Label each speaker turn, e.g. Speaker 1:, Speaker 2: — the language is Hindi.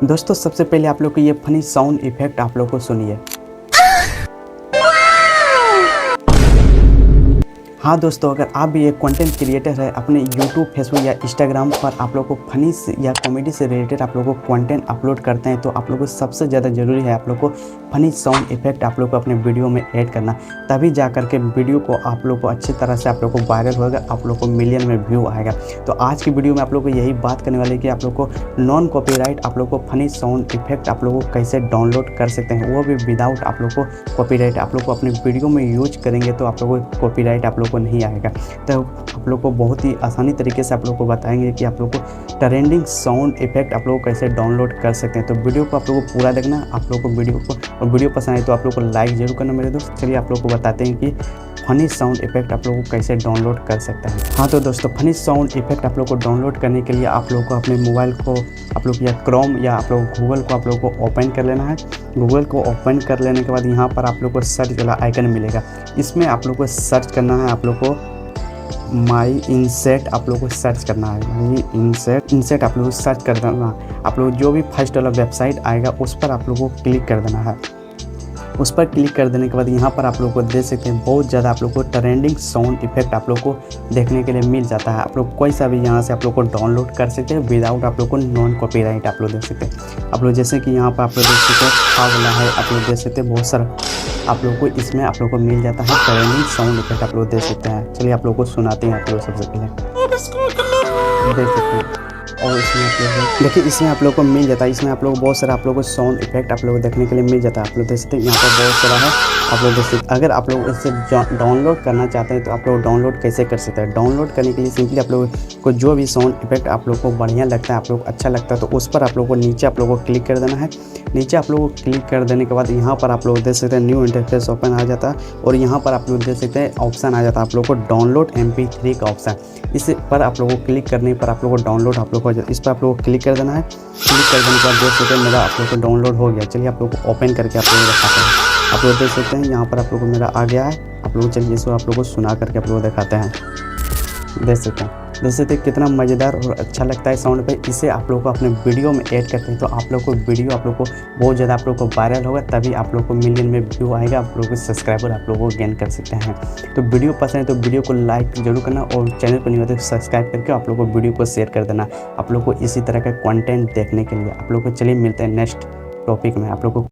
Speaker 1: दोस्तों सबसे पहले आप लोग को ये फनी साउंड इफेक्ट आप लोग को सुनिए। हाँ दोस्तों, अगर आप भी एक कंटेंट क्रिएटर है, अपने यूट्यूब, फेसबुक या इंस्टाग्राम पर आप लोग को फनी या कॉमेडी से रिलेटेड आप लोग को कंटेंट अपलोड करते हैं, तो आप लोग को सबसे ज़्यादा ज़रूरी है आप लोग को फनी साउंड इफेक्ट आप लोग को अपने वीडियो में ऐड करना। तभी जा कर के वीडियो को आप लोग को अच्छी तरह से आप लोग को वायरल होगा, आप लोग को मिलियन में व्यू आएगा। तो आज की वीडियो में आप लोग को यही बात करने वाले कि आप लोग को नॉन कॉपीराइट आप लोग को फनी साउंड इफेक्ट आप लोग को कैसे डाउनलोड कर सकते हैं, वो भी विदाउट आप लोग को कॉपीराइट। आप लोग को अपने वीडियो में यूज करेंगे तो आप लोग को कॉपीराइट आप लोग को नहीं आएगा। तो आप लोग को बहुत ही आसानी तरीके से आप लोग को बताएंगे कि आप लोग को ट्रेंडिंग साउंड इफेक्ट आप लोग को कैसे डाउनलोड कर सकते हैं। तो वीडियो को आप लोग को पूरा देखना। आप लोग को वीडियो पसंद आए तो आप लोग को लाइक जरूर करना मेरे दोस्त। चलिए आप लोग को बताते हैं कि फनी साउंड इफेक्ट आप लोग को कैसे डाउनलोड कर सकते हैं। हाँ तो दोस्तों, फनी साउंड इफेक्ट आप लोग को डाउनलोड करने के लिए आप लोग को अपने मोबाइल को आप लोग या क्रोम या आप लोग गूगल को आप लोग को ओपन कर लेना है। गूगल को ओपन कर लेने के बाद यहाँ पर आप लोग को सर्च वाला आइकन मिलेगा, इसमें आप लोग को सर्च करना है। आप लोग को माई इनसेट आप लोग को सर्च करना है। माई इनसेट आप लोग को सर्च कर देना। आप लोग जो भी फर्स्ट वाला वेबसाइट आएगा उस पर आप लोग को क्लिक कर देना है। उस पर क्लिक कर देने के बाद यहाँ पर आप लोग को देख सकते हैं बहुत ज़्यादा आप लोग को ट्रेंडिंग साउंड इफेक्ट आप लोग को देखने के लिए मिल जाता है। आप लोग कोई सा भी यहाँ से आप लोग को डाउनलोड कर सकते हैं विदाउट आप लोग को नॉन कॉपीराइट आप लोग देख सकते हैं। आप लोग जैसे कि यहाँ पर आप लोग देख सकते हैं खा वाला है, आप लोग देख सकते हैं बहुत सारा आप लोग को इसमें आप लोग को मिल जाता है ट्रेंडिंग साउंड इफेक्ट आप लोग देख सकते हैं। चलिए आप लोग को सुनाते हैं आप लोग सबसे पहले देख सकते हैं। और इसमें आप लोग देखिए, इसमें आप लोग को मिल जाता है। इसमें आप लोग बहुत सारा आप लोग को साउंड इफेक्ट आप लोग को देखने के लिए मिल जाता है। आप लोग देख सकते हैं यहाँ पर बहुत सारा है। आप लोग देख सकते हैं। अगर आप लोग इससे डाउनलोड करना चाहते हैं तो आप लोग डाउनलोड कैसे कर सकते हैं। डाउनलोड करने के लिए सिंपली आप लोग को जो भी साउंड इफेक्ट आप लोग को बढ़िया लगता है, आप लोग अच्छा लगता है, तो उस पर आप लोग को नीचे आप लोग को क्लिक कर देना है। नीचे आप लोग को क्लिक कर देने के बाद यहाँ पर आप लोग देख सकते हैं न्यू इंटरफेस ओपन आ जाता है और यहाँ पर आप लोग देख सकते हैं ऑप्शन आ जाता है आप लोग को डाउनलोड MP3 का ऑप्शन। इस पर आप लोगों को क्लिक करने पर आप लोग को डाउनलोड आप लोग को इस पर आप लोग को क्लिक कर देना है। क्लिक कर देने के बाद देख सकते हैं मेरा आप लोग को डाउनलोड हो गया। चलिए आप लोग को ओपन करके आप लोग दिखाते हैं। आप लोग देख सकते हैं यहाँ पर आप लोग को मेरा आ गया है। आप लोग चलिए इसको आप लोग को सुना करके आप लोग दिखाते हैं। देख सकते हैं कितना मज़ेदार और अच्छा लगता है साउंड पे। इसे आप लोग को अपने वीडियो में ऐड करते हैं तो आप लोग को वीडियो आप लोग को बहुत ज़्यादा आप लोग को वायरल होगा, तभी आप लोग को मिलियन में व्यू आएगा, आप लोग को सब्सक्राइबर आप लोग को गेन कर सकते हैं। तो वीडियो पसंद है तो वीडियो को लाइक जरूर करना और चैनल पर नहीं होते तो सब्सक्राइब करके आप लोग को वीडियो को शेयर कर देना। आप लोग को इसी तरह का कॉन्टेंट देखने के लिए आप लोग को। चलिए मिलते हैं नेक्स्ट टॉपिक में। आप लोग को